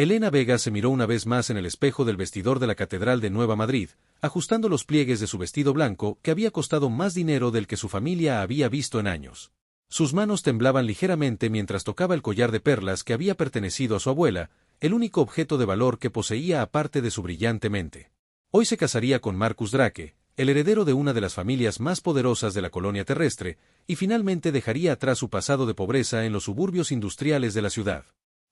Elena Vega se miró una vez más en el espejo del vestidor de la Catedral de Nueva Madrid, ajustando los pliegues de su vestido blanco que había costado más dinero del que su familia había visto en años. Sus manos temblaban ligeramente mientras tocaba el collar de perlas que había pertenecido a su abuela, el único objeto de valor que poseía aparte de su brillante mente. Hoy se casaría con Marcus Drake, el heredero de una de las familias más poderosas de la colonia terrestre, y finalmente dejaría atrás su pasado de pobreza en los suburbios industriales de la ciudad.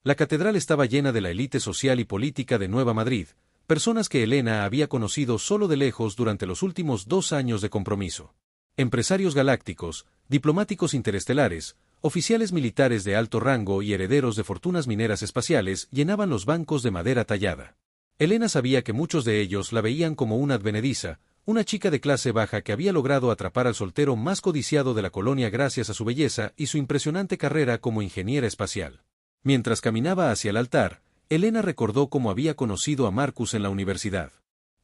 La catedral estaba llena de la élite social y política de Nueva Madrid, personas que Elena había conocido solo de lejos durante los últimos 2 años de compromiso. Empresarios galácticos, diplomáticos interestelares, oficiales militares de alto rango y herederos de fortunas mineras espaciales llenaban los bancos de madera tallada. Elena sabía que muchos de ellos la veían como una advenediza, una chica de clase baja que había logrado atrapar al soltero más codiciado de la colonia gracias a su belleza y su impresionante carrera como ingeniera espacial. Mientras caminaba hacia el altar, Elena recordó cómo había conocido a Marcus en la universidad.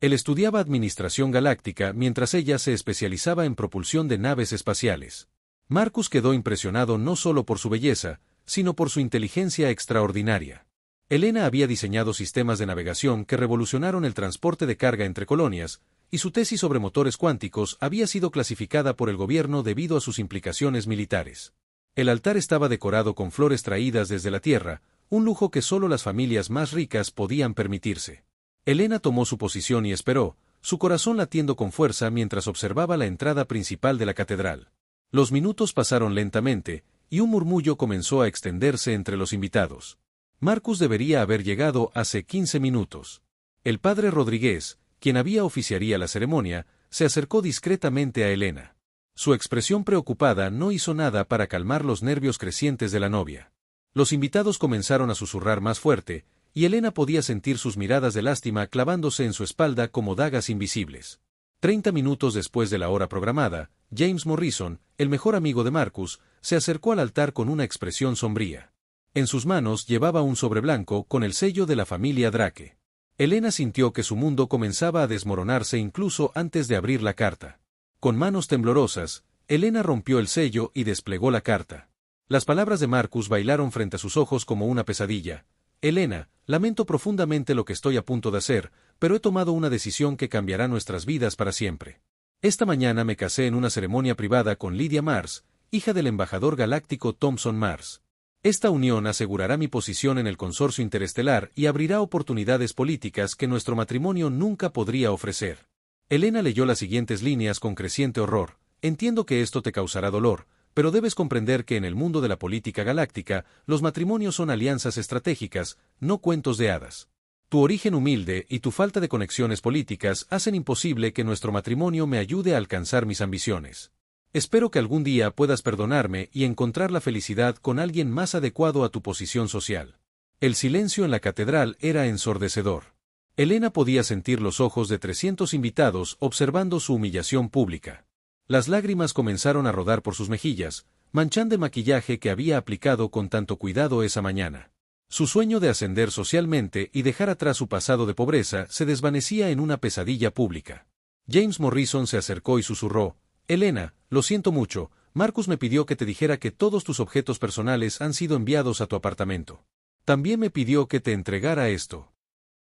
Él estudiaba administración galáctica mientras ella se especializaba en propulsión de naves espaciales. Marcus quedó impresionado no solo por su belleza, sino por su inteligencia extraordinaria. Elena había diseñado sistemas de navegación que revolucionaron el transporte de carga entre colonias, y su tesis sobre motores cuánticos había sido clasificada por el gobierno debido a sus implicaciones militares. El altar estaba decorado con flores traídas desde la tierra, un lujo que solo las familias más ricas podían permitirse. Elena tomó su posición y esperó, su corazón latiendo con fuerza mientras observaba la entrada principal de la catedral. Los minutos pasaron lentamente, y un murmullo comenzó a extenderse entre los invitados. Marcus debería haber llegado hace 15 minutos. El padre Rodríguez, quien oficiaría la ceremonia, se acercó discretamente a Elena. Su expresión preocupada no hizo nada para calmar los nervios crecientes de la novia. Los invitados comenzaron a susurrar más fuerte, y Elena podía sentir sus miradas de lástima clavándose en su espalda como dagas invisibles. 30 minutos después de la hora programada, James Morrison, el mejor amigo de Marcus, se acercó al altar con una expresión sombría. En sus manos llevaba un sobre blanco con el sello de la familia Drake. Elena sintió que su mundo comenzaba a desmoronarse incluso antes de abrir la carta. Con manos temblorosas, Elena rompió el sello y desplegó la carta. Las palabras de Marcus bailaron frente a sus ojos como una pesadilla. Elena, lamento profundamente lo que estoy a punto de hacer, pero he tomado una decisión que cambiará nuestras vidas para siempre. Esta mañana me casé en una ceremonia privada con Lydia Mars, hija del embajador galáctico Thompson Mars. Esta unión asegurará mi posición en el consorcio interestelar y abrirá oportunidades políticas que nuestro matrimonio nunca podría ofrecer. Elena leyó las siguientes líneas con creciente horror. Entiendo que esto te causará dolor, pero debes comprender que en el mundo de la política galáctica, los matrimonios son alianzas estratégicas, no cuentos de hadas. Tu origen humilde y tu falta de conexiones políticas hacen imposible que nuestro matrimonio me ayude a alcanzar mis ambiciones. Espero que algún día puedas perdonarme y encontrar la felicidad con alguien más adecuado a tu posición social. El silencio en la catedral era ensordecedor. Elena podía sentir los ojos de 300 invitados observando su humillación pública. Las lágrimas comenzaron a rodar por sus mejillas, manchando el maquillaje que había aplicado con tanto cuidado esa mañana. Su sueño de ascender socialmente y dejar atrás su pasado de pobreza se desvanecía en una pesadilla pública. James Morrison se acercó y susurró: Elena, lo siento mucho, Marcus me pidió que te dijera que todos tus objetos personales han sido enviados a tu apartamento. También me pidió que te entregara esto.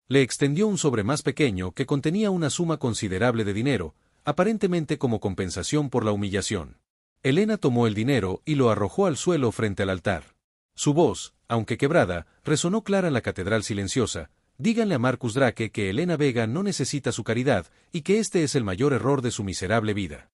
Le extendió un sobre más pequeño que contenía una suma considerable de dinero, aparentemente como compensación por la humillación. Elena tomó el dinero y lo arrojó al suelo frente al altar. Su voz, aunque quebrada, resonó clara en la catedral silenciosa: díganle a Marcus Drake que Elena Vega no necesita su caridad y que este es el mayor error de su miserable vida.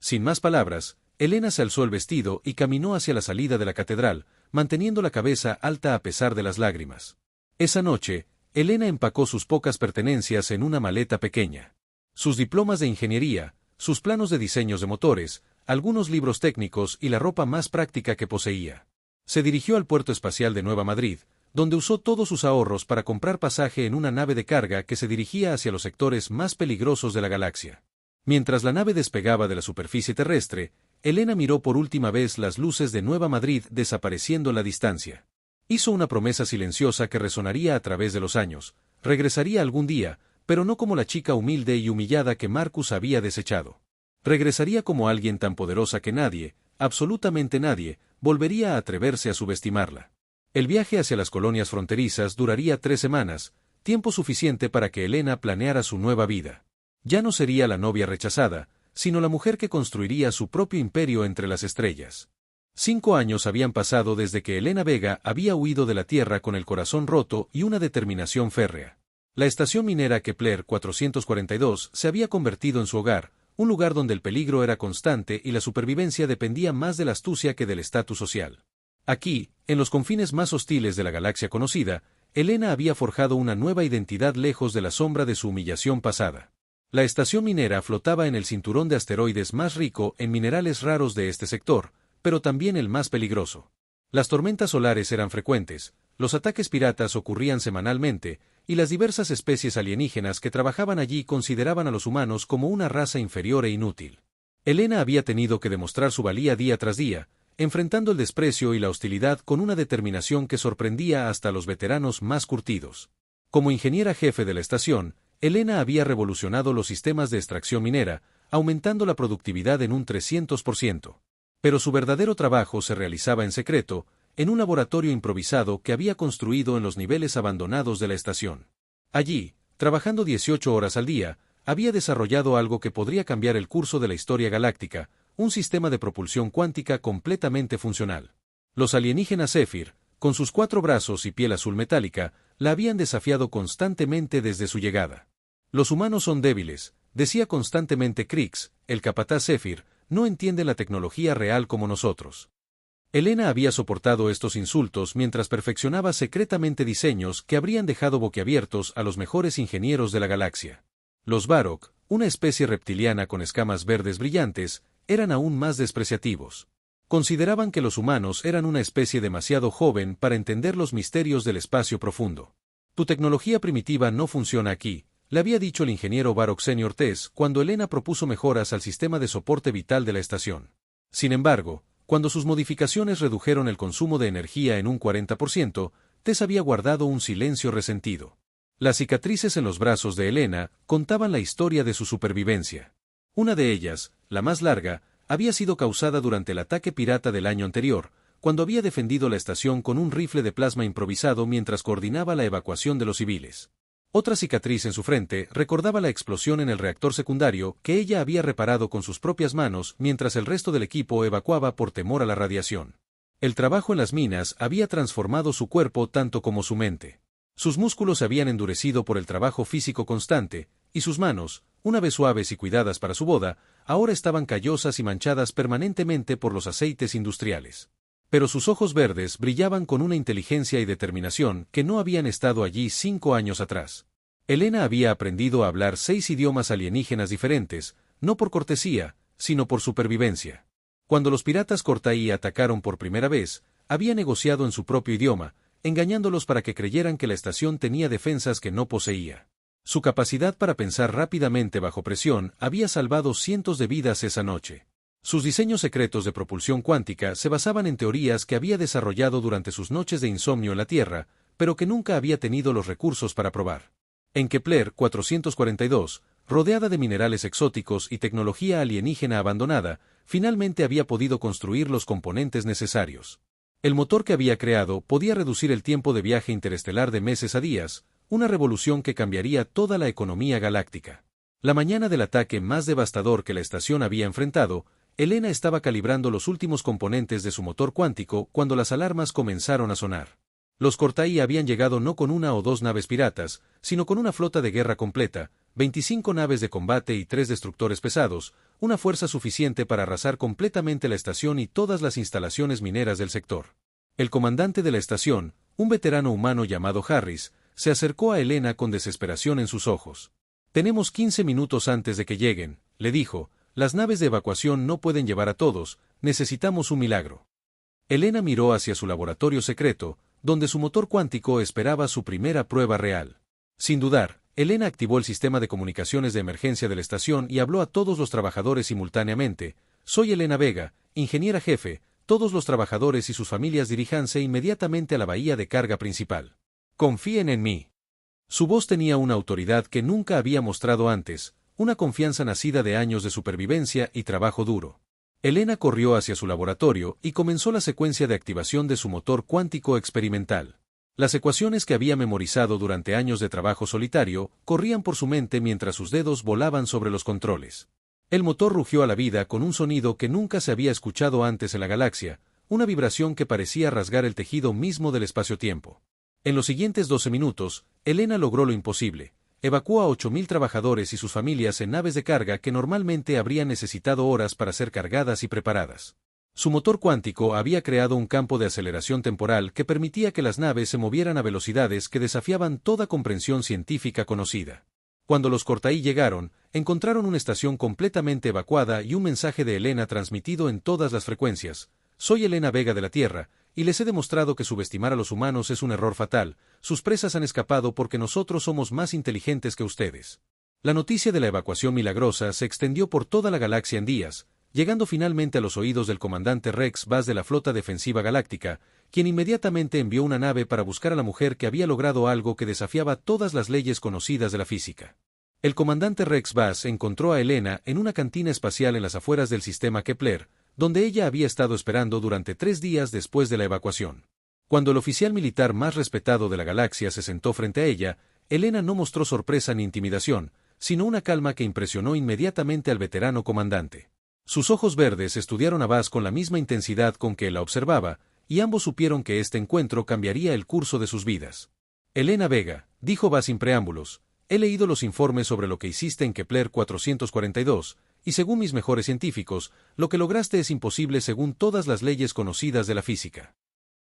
Sin más palabras, Elena se alzó el vestido y caminó hacia la salida de la catedral, manteniendo la cabeza alta a pesar de las lágrimas. Esa noche, Elena empacó sus pocas pertenencias en una maleta pequeña. Sus diplomas de ingeniería, sus planos de diseños de motores, algunos libros técnicos y la ropa más práctica que poseía. Se dirigió al puerto espacial de Nueva Madrid, donde usó todos sus ahorros para comprar pasaje en una nave de carga que se dirigía hacia los sectores más peligrosos de la galaxia. Mientras la nave despegaba de la superficie terrestre, Elena miró por última vez las luces de Nueva Madrid desapareciendo en la distancia. Hizo una promesa silenciosa que resonaría a través de los años: regresaría algún día, pero no como la chica humilde y humillada que Marcus había desechado. Regresaría como alguien tan poderosa que nadie, absolutamente nadie, volvería a atreverse a subestimarla. El viaje hacia las colonias fronterizas duraría 3 semanas, tiempo suficiente para que Elena planeara su nueva vida. Ya no sería la novia rechazada, sino la mujer que construiría su propio imperio entre las estrellas. 5 años habían pasado desde que Elena Vega había huido de la Tierra con el corazón roto y una determinación férrea. La estación minera Kepler 442 se había convertido en su hogar, un lugar donde el peligro era constante y la supervivencia dependía más de la astucia que del estatus social. Aquí, en los confines más hostiles de la galaxia conocida, Elena había forjado una nueva identidad lejos de la sombra de su humillación pasada. La estación minera flotaba en el cinturón de asteroides más rico en minerales raros de este sector, pero también el más peligroso. Las tormentas solares eran frecuentes, los ataques piratas ocurrían semanalmente, y las diversas especies alienígenas que trabajaban allí consideraban a los humanos como una raza inferior e inútil. Elena había tenido que demostrar su valía día tras día, enfrentando el desprecio y la hostilidad con una determinación que sorprendía hasta a los veteranos más curtidos. Como ingeniera jefe de la estación, Elena había revolucionado los sistemas de extracción minera, aumentando la productividad en un 300%. Pero su verdadero trabajo se realizaba en secreto, en un laboratorio improvisado que había construido en los niveles abandonados de la estación. Allí, trabajando 18 horas al día, había desarrollado algo que podría cambiar el curso de la historia galáctica, un sistema de propulsión cuántica completamente funcional. Los alienígenas Zephyr, con sus 4 brazos y piel azul metálica, la habían desafiado constantemente desde su llegada. Los humanos son débiles, decía constantemente Krix, el capataz Zephyr, no entiende la tecnología real como nosotros. Elena había soportado estos insultos mientras perfeccionaba secretamente diseños que habrían dejado boquiabiertos a los mejores ingenieros de la galaxia. Los Varrock, una especie reptiliana con escamas verdes brillantes, eran aún más despreciativos. Consideraban que los humanos eran una especie demasiado joven para entender los misterios del espacio profundo. Tu tecnología primitiva no funciona aquí, le había dicho el ingeniero Varrock Senior Tess cuando Elena propuso mejoras al sistema de soporte vital de la estación. Sin embargo, cuando sus modificaciones redujeron el consumo de energía en un 40%, Tess había guardado un silencio resentido. Las cicatrices en los brazos de Elena contaban la historia de su supervivencia. Una de ellas, la más larga, había sido causada durante el ataque pirata del año anterior, cuando había defendido la estación con un rifle de plasma improvisado mientras coordinaba la evacuación de los civiles. Otra cicatriz en su frente recordaba la explosión en el reactor secundario que ella había reparado con sus propias manos mientras el resto del equipo evacuaba por temor a la radiación. El trabajo en las minas había transformado su cuerpo tanto como su mente. Sus músculos se habían endurecido por el trabajo físico constante, y sus manos, una vez suaves y cuidadas para su boda, ahora estaban callosas y manchadas permanentemente por los aceites industriales. Pero sus ojos verdes brillaban con una inteligencia y determinación que no habían estado allí 5 años atrás. Elena había aprendido a hablar 6 idiomas alienígenas diferentes, no por cortesía, sino por supervivencia. Cuando los piratas Cortaí atacaron por primera vez, había negociado en su propio idioma, engañándolos para que creyeran que la estación tenía defensas que no poseía. Su capacidad para pensar rápidamente bajo presión había salvado cientos de vidas esa noche. Sus diseños secretos de propulsión cuántica se basaban en teorías que había desarrollado durante sus noches de insomnio en la Tierra, pero que nunca había tenido los recursos para probar. En Kepler 442, rodeada de minerales exóticos y tecnología alienígena abandonada, finalmente había podido construir los componentes necesarios. El motor que había creado podía reducir el tiempo de viaje interestelar de meses a días, una revolución que cambiaría toda la economía galáctica. La mañana del ataque más devastador que la estación había enfrentado, Elena estaba calibrando los últimos componentes de su motor cuántico cuando las alarmas comenzaron a sonar. Los Cortaí habían llegado no con 1 o 2 naves piratas, sino con una flota de guerra completa, 25 naves de combate y 3 destructores pesados, una fuerza suficiente para arrasar completamente la estación y todas las instalaciones mineras del sector. El comandante de la estación, un veterano humano llamado Harris, se acercó a Elena con desesperación en sus ojos. «Tenemos 15 minutos antes de que lleguen», le dijo, «las naves de evacuación no pueden llevar a todos, necesitamos un milagro». Elena miró hacia su laboratorio secreto, donde su motor cuántico esperaba su primera prueba real. Sin dudar, Elena activó el sistema de comunicaciones de emergencia de la estación y habló a todos los trabajadores simultáneamente. «Soy Elena Vega, ingeniera jefe, todos los trabajadores y sus familias diríjanse inmediatamente a la bahía de carga principal. Confíen en mí». Su voz tenía una autoridad que nunca había mostrado antes, una confianza nacida de años de supervivencia y trabajo duro. Elena corrió hacia su laboratorio y comenzó la secuencia de activación de su motor cuántico experimental. Las ecuaciones que había memorizado durante años de trabajo solitario corrían por su mente mientras sus dedos volaban sobre los controles. El motor rugió a la vida con un sonido que nunca se había escuchado antes en la galaxia, una vibración que parecía rasgar el tejido mismo del espacio-tiempo. En los siguientes 12 minutos, Elena logró lo imposible. Evacuó a 8.000 trabajadores y sus familias en naves de carga que normalmente habrían necesitado horas para ser cargadas y preparadas. Su motor cuántico había creado un campo de aceleración temporal que permitía que las naves se movieran a velocidades que desafiaban toda comprensión científica conocida. Cuando los Cortaí llegaron, encontraron una estación completamente evacuada y un mensaje de Elena transmitido en todas las frecuencias. Soy Elena Vega de la Tierra, y les he demostrado que subestimar a los humanos es un error fatal. Sus presas han escapado porque nosotros somos más inteligentes que ustedes. La noticia de la evacuación milagrosa se extendió por toda la galaxia en días, llegando finalmente a los oídos del comandante Rex Bass de la Flota Defensiva Galáctica, quien inmediatamente envió una nave para buscar a la mujer que había logrado algo que desafiaba todas las leyes conocidas de la física. El comandante Rex Bass encontró a Elena en una cantina espacial en las afueras del sistema Kepler, donde ella había estado esperando durante 3 días después de la evacuación. Cuando el oficial militar más respetado de la galaxia se sentó frente a ella, Elena no mostró sorpresa ni intimidación, sino una calma que impresionó inmediatamente al veterano comandante. Sus ojos verdes estudiaron a Bass con la misma intensidad con que la observaba, y ambos supieron que este encuentro cambiaría el curso de sus vidas. Elena Vega, dijo Bass sin preámbulos, he leído los informes sobre lo que hiciste en Kepler 442, y según mis mejores científicos, lo que lograste es imposible según todas las leyes conocidas de la física.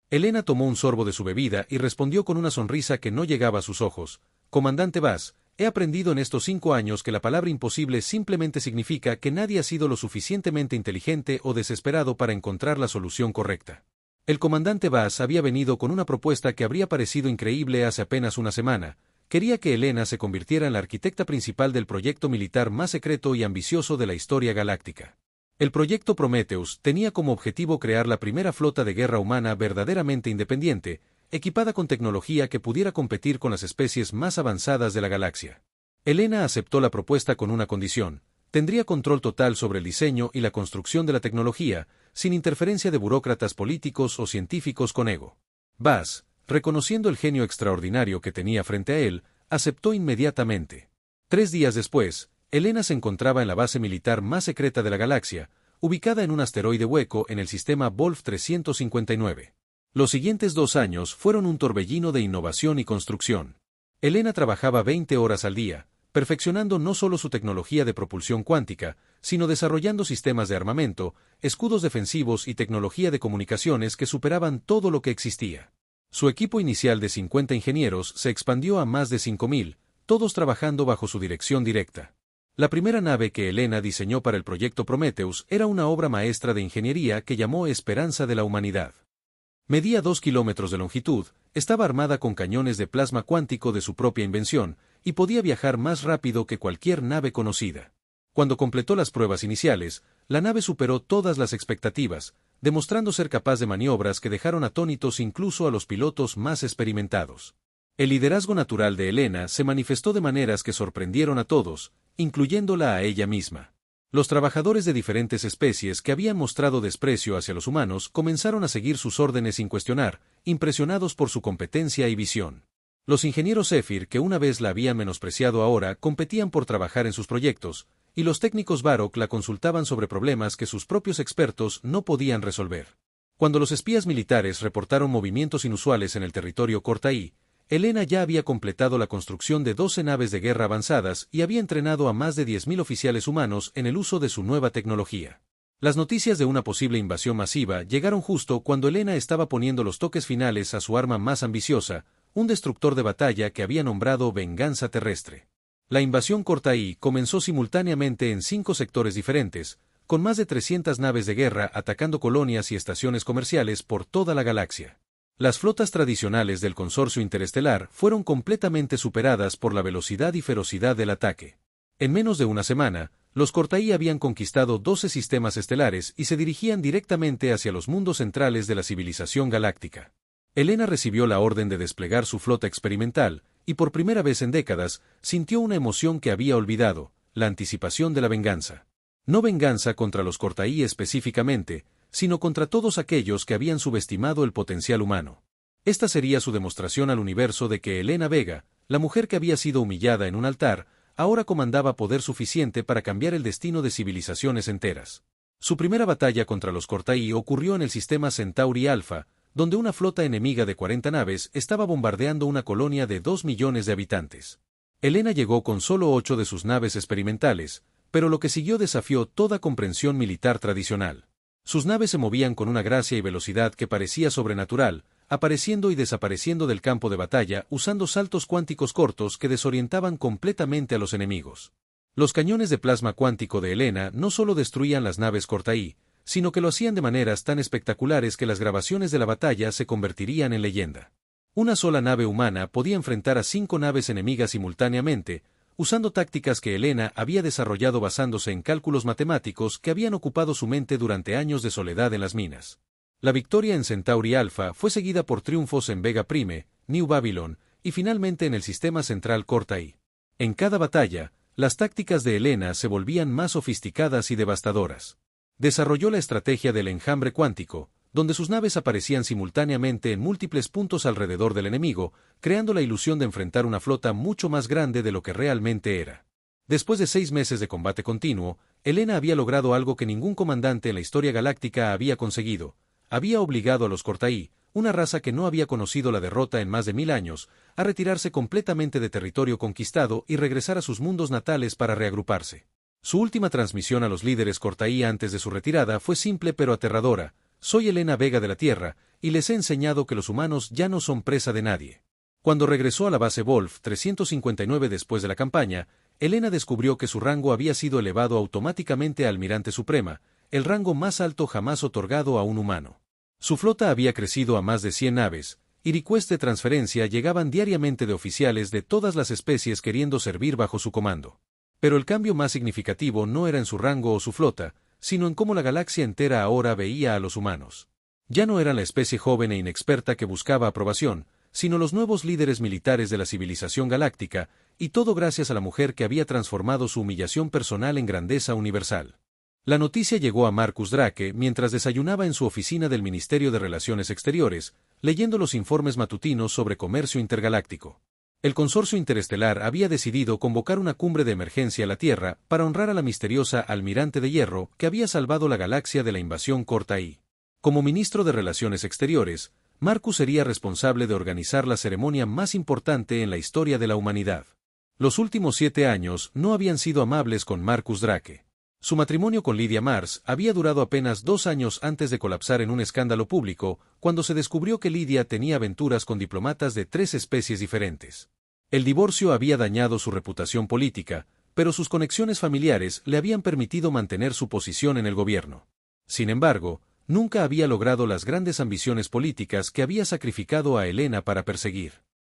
Elena tomó un sorbo de su bebida y respondió con una sonrisa que no llegaba a sus ojos. Comandante Bass, he aprendido en estos 5 años que la palabra imposible simplemente significa que nadie ha sido lo suficientemente inteligente o desesperado para encontrar la solución correcta. El comandante Bass había venido con una propuesta que habría parecido increíble hace apenas una semana. Quería que Elena se convirtiera en la arquitecta principal del proyecto militar más secreto y ambicioso de la historia galáctica. El proyecto Prometheus tenía como objetivo crear la primera flota de guerra humana verdaderamente independiente, equipada con tecnología que pudiera competir con las especies más avanzadas de la galaxia. Elena aceptó la propuesta con una condición: tendría control total sobre el diseño y la construcción de la tecnología, sin interferencia de burócratas políticos o científicos con ego. Bass, reconociendo el genio extraordinario que tenía frente a él, aceptó inmediatamente. 3 días después, Elena se encontraba en la base militar más secreta de la galaxia, ubicada en un asteroide hueco en el sistema Wolf 359. Los siguientes 2 años fueron un torbellino de innovación y construcción. Elena trabajaba 20 horas al día, perfeccionando no solo su tecnología de propulsión cuántica, sino desarrollando sistemas de armamento, escudos defensivos y tecnología de comunicaciones que superaban todo lo que existía. Su equipo inicial de 50 ingenieros se expandió a más de 5.000, todos trabajando bajo su dirección directa. La primera nave que Elena diseñó para el proyecto Prometheus era una obra maestra de ingeniería que llamó Esperanza de la Humanidad. Medía 2 kilómetros de longitud, estaba armada con cañones de plasma cuántico de su propia invención, y podía viajar más rápido que cualquier nave conocida. Cuando completó las pruebas iniciales, la nave superó todas las expectativas, demostrando ser capaz de maniobras que dejaron atónitos incluso a los pilotos más experimentados. El liderazgo natural de Elena se manifestó de maneras que sorprendieron a todos, incluyéndola a ella misma. Los trabajadores de diferentes especies que habían mostrado desprecio hacia los humanos comenzaron a seguir sus órdenes sin cuestionar, impresionados por su competencia y visión. Los ingenieros Zephyr que una vez la habían menospreciado ahora competían por trabajar en sus proyectos, y los técnicos Varrock la consultaban sobre problemas que sus propios expertos no podían resolver. Cuando los espías militares reportaron movimientos inusuales en el territorio Cortaí, Elena ya había completado la construcción de 12 naves de guerra avanzadas y había entrenado a más de 10.000 oficiales humanos en el uso de su nueva tecnología. Las noticias de una posible invasión masiva llegaron justo cuando Elena estaba poniendo los toques finales a su arma más ambiciosa, un destructor de batalla que había nombrado Venganza Terrestre. La invasión Cortaí comenzó simultáneamente en 5 sectores diferentes, con más de 300 naves de guerra atacando colonias y estaciones comerciales por toda la galaxia. Las flotas tradicionales del consorcio interestelar fueron completamente superadas por la velocidad y ferocidad del ataque. En menos de una semana, los Cortaí habían conquistado 12 sistemas estelares y se dirigían directamente hacia los mundos centrales de la civilización galáctica. Elena recibió la orden de desplegar su flota experimental, y por primera vez en décadas, sintió una emoción que había olvidado: la anticipación de la venganza. No venganza contra los Cortaí específicamente, sino contra todos aquellos que habían subestimado el potencial humano. Esta sería su demostración al universo de que Helena Vega, la mujer que había sido humillada en un altar, ahora comandaba poder suficiente para cambiar el destino de civilizaciones enteras. Su primera batalla contra los Cortaí ocurrió en el sistema Centauri Alpha, donde una flota enemiga de 40 naves estaba bombardeando una colonia de 2 millones de habitantes. Helena llegó con solo 8 de sus naves experimentales, pero lo que siguió desafió toda comprensión militar tradicional. Sus naves se movían con una gracia y velocidad que parecía sobrenatural, apareciendo y desapareciendo del campo de batalla usando saltos cuánticos cortos que desorientaban completamente a los enemigos. Los cañones de plasma cuántico de Helena no solo destruían las naves Cortaí, sino que lo hacían de maneras tan espectaculares que las grabaciones de la batalla se convertirían en leyenda. Una sola nave humana podía enfrentar a 5 naves enemigas simultáneamente, usando tácticas que Helena había desarrollado basándose en cálculos matemáticos que habían ocupado su mente durante años de soledad en las minas. La victoria en Centauri Alpha fue seguida por triunfos en Vega Prime, New Babylon, y finalmente en el sistema central Cortaí. En cada batalla, las tácticas de Helena se volvían más sofisticadas y devastadoras. Desarrolló la estrategia del enjambre cuántico, donde sus naves aparecían simultáneamente en múltiples puntos alrededor del enemigo, creando la ilusión de enfrentar una flota mucho más grande de lo que realmente era. Después de 6 meses de combate continuo, Helena había logrado algo que ningún comandante en la historia galáctica había conseguido. Había obligado a los Cortaí, una raza que no había conocido la derrota en más de 1000 años, a retirarse completamente de territorio conquistado y regresar a sus mundos natales para reagruparse. Su última transmisión a los líderes Cortaí antes de su retirada fue simple pero aterradora: soy Helena Vega de la Tierra, y les he enseñado que los humanos ya no son presa de nadie. Cuando regresó a la base Wolf 359 después de la campaña, Helena descubrió que su rango había sido elevado automáticamente a Almirante Suprema, el rango más alto jamás otorgado a un humano. Su flota había crecido a más de 100 naves, y requests de transferencia llegaban diariamente de oficiales de todas las especies queriendo servir bajo su comando. Pero el cambio más significativo no era en su rango o su flota, sino en cómo la galaxia entera ahora veía a los humanos. Ya no eran la especie joven e inexperta que buscaba aprobación, sino los nuevos líderes militares de la civilización galáctica, y todo gracias a la mujer que había transformado su humillación personal en grandeza universal. La noticia llegó a Marcus Drake mientras desayunaba en su oficina del Ministerio de Relaciones Exteriores, leyendo los informes matutinos sobre comercio intergaláctico. El consorcio interestelar había decidido convocar una cumbre de emergencia a la Tierra para honrar a la misteriosa Almirante de Hierro que había salvado la galaxia de la invasión Cortaí. Como ministro de Relaciones Exteriores, Marcus sería responsable de organizar la ceremonia más importante en la historia de la humanidad. Los últimos 7 años no habían sido amables con Marcus Drake. Su matrimonio con Lydia Mars había durado apenas 2 años antes de colapsar en un escándalo público, cuando se descubrió que Lydia tenía aventuras con diplomatas de 3 especies diferentes. El divorcio había dañado su reputación política, pero sus conexiones familiares le habían permitido mantener su posición en el gobierno. Sin embargo, nunca había logrado las grandes ambiciones políticas que había sacrificado a Helena para perseguir.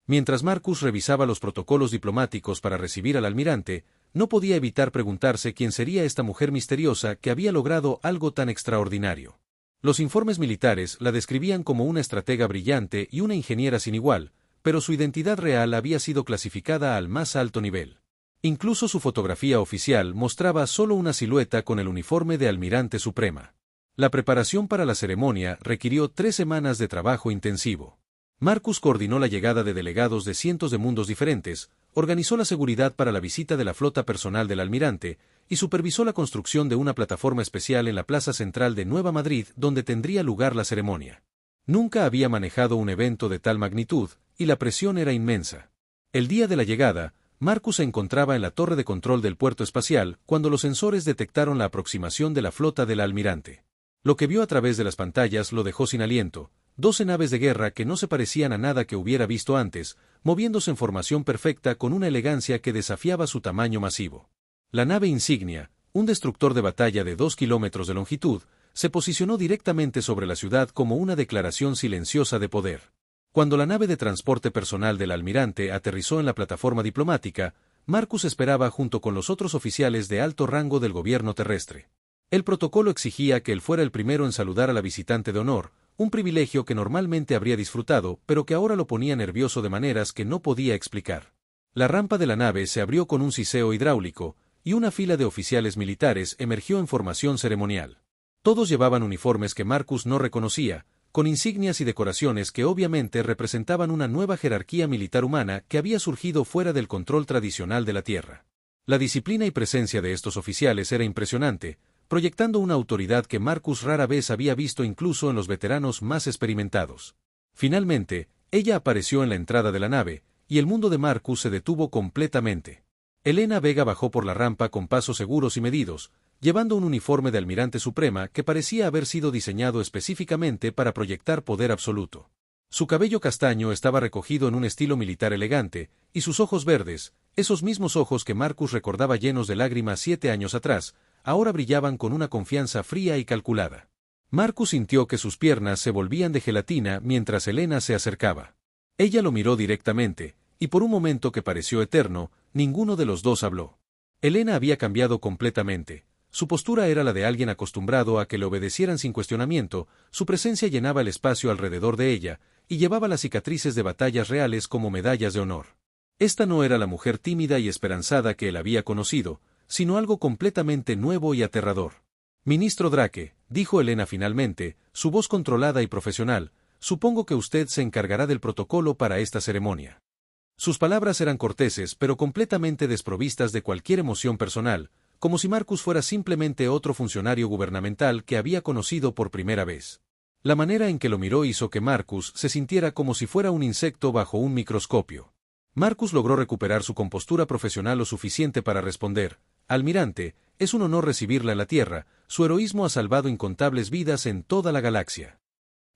Mientras Marcus revisaba los protocolos diplomáticos para recibir al almirante, no podía evitar preguntarse quién sería esta mujer misteriosa que había logrado algo tan extraordinario. Los informes militares la describían como una estratega brillante y una ingeniera sin igual, pero su identidad real había sido clasificada al más alto nivel. Incluso su fotografía oficial mostraba solo una silueta con el uniforme de Almirante Suprema. La preparación para la ceremonia requirió 3 semanas de trabajo intensivo. Marcus coordinó la llegada de delegados de cientos de mundos diferentes, organizó la seguridad para la visita de la flota personal del almirante, y supervisó la construcción de una plataforma especial en la plaza central de Nueva Madrid donde tendría lugar la ceremonia. Nunca había manejado un evento de tal magnitud, y la presión era inmensa. El día de la llegada, Marcus se encontraba en la torre de control del puerto espacial cuando los sensores detectaron la aproximación de la flota del almirante. Lo que vio a través de las pantallas lo dejó sin aliento: 12 naves de guerra que no se parecían a nada que hubiera visto antes, moviéndose en formación perfecta con una elegancia que desafiaba su tamaño masivo. La nave insignia, un destructor de batalla de 2 kilómetros de longitud, se posicionó directamente sobre la ciudad como una declaración silenciosa de poder. Cuando la nave de transporte personal del almirante aterrizó en la plataforma diplomática, Marcus esperaba junto con los otros oficiales de alto rango del gobierno terrestre. El protocolo exigía que él fuera el primero en saludar a la visitante de honor, un privilegio que normalmente habría disfrutado, pero que ahora lo ponía nervioso de maneras que no podía explicar. La rampa de la nave se abrió con un siseo hidráulico, y una fila de oficiales militares emergió en formación ceremonial. Todos llevaban uniformes que Marcus no reconocía, con insignias y decoraciones que obviamente representaban una nueva jerarquía militar humana que había surgido fuera del control tradicional de la Tierra. La disciplina y presencia de estos oficiales era impresionante, proyectando una autoridad que Marcus rara vez había visto incluso en los veteranos más experimentados. Finalmente, ella apareció en la entrada de la nave, y el mundo de Marcus se detuvo completamente. Elena Vega bajó por la rampa con pasos seguros y medidos, llevando un uniforme de almirante suprema que parecía haber sido diseñado específicamente para proyectar poder absoluto. Su cabello castaño estaba recogido en un estilo militar elegante, y sus ojos verdes, esos mismos ojos que Marcus recordaba llenos de lágrimas 7 años atrás, ahora brillaban con una confianza fría y calculada. Marcus sintió que sus piernas se volvían de gelatina mientras Elena se acercaba. Ella lo miró directamente, y por un momento que pareció eterno, ninguno de los dos habló. Elena había cambiado completamente. Su postura era la de alguien acostumbrado a que le obedecieran sin cuestionamiento, su presencia llenaba el espacio alrededor de ella, y llevaba las cicatrices de batallas reales como medallas de honor. Esta no era la mujer tímida y esperanzada que él había conocido, sino algo completamente nuevo y aterrador. Ministro Drake, dijo Elena finalmente, su voz controlada y profesional, supongo que usted se encargará del protocolo para esta ceremonia. Sus palabras eran corteses pero completamente desprovistas de cualquier emoción personal, como si Marcus fuera simplemente otro funcionario gubernamental que había conocido por primera vez. La manera en que lo miró hizo que Marcus se sintiera como si fuera un insecto bajo un microscopio. Marcus logró recuperar su compostura profesional lo suficiente para responder: Almirante, es un honor recibirla en la Tierra, su heroísmo ha salvado incontables vidas en toda la galaxia.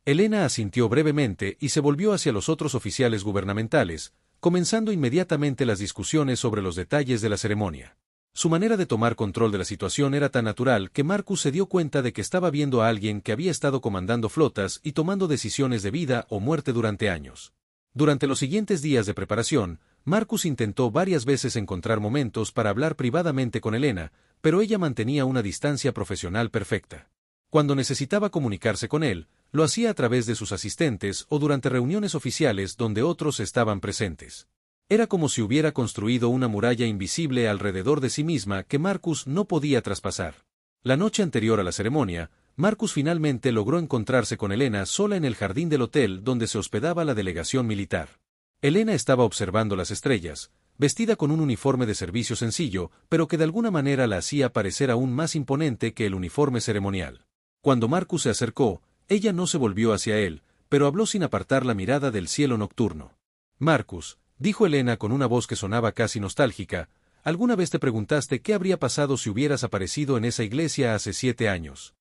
Elena asintió brevemente y se volvió hacia los otros oficiales gubernamentales, comenzando inmediatamente las discusiones sobre los detalles de la ceremonia. Su manera de tomar control de la situación era tan natural que Marcus se dio cuenta de que estaba viendo a alguien que había estado comandando flotas y tomando decisiones de vida o muerte durante años. Durante los siguientes días de preparación, Marcus intentó varias veces encontrar momentos para hablar privadamente con Elena, pero ella mantenía una distancia profesional perfecta. Cuando necesitaba comunicarse con él, lo hacía a través de sus asistentes o durante reuniones oficiales donde otros estaban presentes. Era como si hubiera construido una muralla invisible alrededor de sí misma que Marcus no podía traspasar. La noche anterior a la ceremonia, Marcus finalmente logró encontrarse con Elena sola en el jardín del hotel donde se hospedaba la delegación militar. Elena estaba observando las estrellas, vestida con un uniforme de servicio sencillo, pero que de alguna manera la hacía parecer aún más imponente que el uniforme ceremonial. Cuando Marcus se acercó, ella no se volvió hacia él, pero habló sin apartar la mirada del cielo nocturno. Marcus, dijo Elena con una voz que sonaba casi nostálgica, ¿alguna vez te preguntaste qué habría pasado si hubieras aparecido en esa iglesia hace 7 años?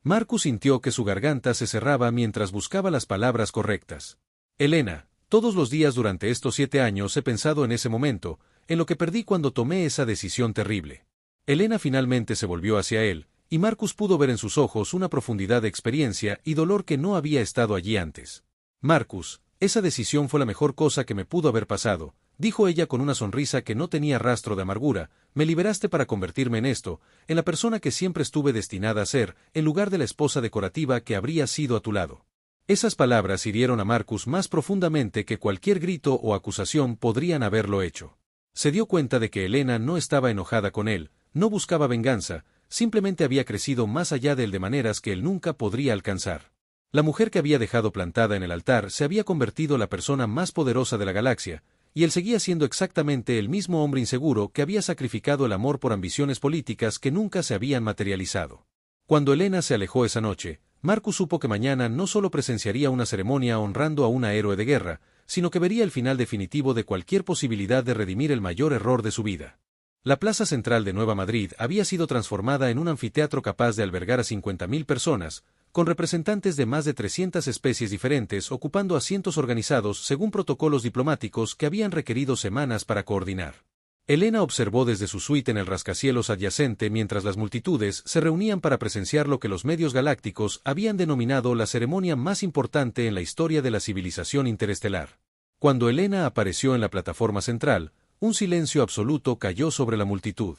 Marcus sintió que su garganta se cerraba mientras buscaba las palabras correctas. Elena, todos los días durante estos 7 años he pensado en ese momento, en lo que perdí cuando tomé esa decisión terrible. Elena finalmente se volvió hacia él, y Marcus pudo ver en sus ojos una profundidad de experiencia y dolor que no había estado allí antes. Marcus, esa decisión fue la mejor cosa que me pudo haber pasado, dijo ella con una sonrisa que no tenía rastro de amargura, me liberaste para convertirme en esto, en la persona que siempre estuve destinada a ser, en lugar de la esposa decorativa que habría sido a tu lado. Esas palabras hirieron a Marcus más profundamente que cualquier grito o acusación podrían haberlo hecho. Se dio cuenta de que Elena no estaba enojada con él, no buscaba venganza, simplemente había crecido más allá de él de maneras que él nunca podría alcanzar. La mujer que había dejado plantada en el altar se había convertido en la persona más poderosa de la galaxia, y él seguía siendo exactamente el mismo hombre inseguro que había sacrificado el amor por ambiciones políticas que nunca se habían materializado. Cuando Elena se alejó esa noche, Marcus supo que mañana no solo presenciaría una ceremonia honrando a una héroe de guerra, sino que vería el final definitivo de cualquier posibilidad de redimir el mayor error de su vida. La plaza central de Nueva Madrid había sido transformada en un anfiteatro capaz de albergar a 50.000 personas, con representantes de más de 300 especies diferentes ocupando asientos organizados según protocolos diplomáticos que habían requerido semanas para coordinar. Elena observó desde su suite en el rascacielos adyacente mientras las multitudes se reunían para presenciar lo que los medios galácticos habían denominado la ceremonia más importante en la historia de la civilización interestelar. Cuando Elena apareció en la plataforma central, un silencio absoluto cayó sobre la multitud.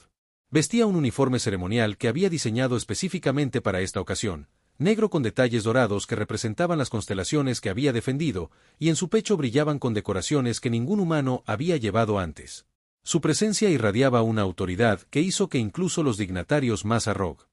Vestía un uniforme ceremonial que había diseñado específicamente para esta ocasión, negro con detalles dorados que representaban las constelaciones que había defendido, y en su pecho brillaban con decoraciones que ningún humano había llevado antes. Su presencia irradiaba una autoridad que hizo que incluso los dignatarios más arrog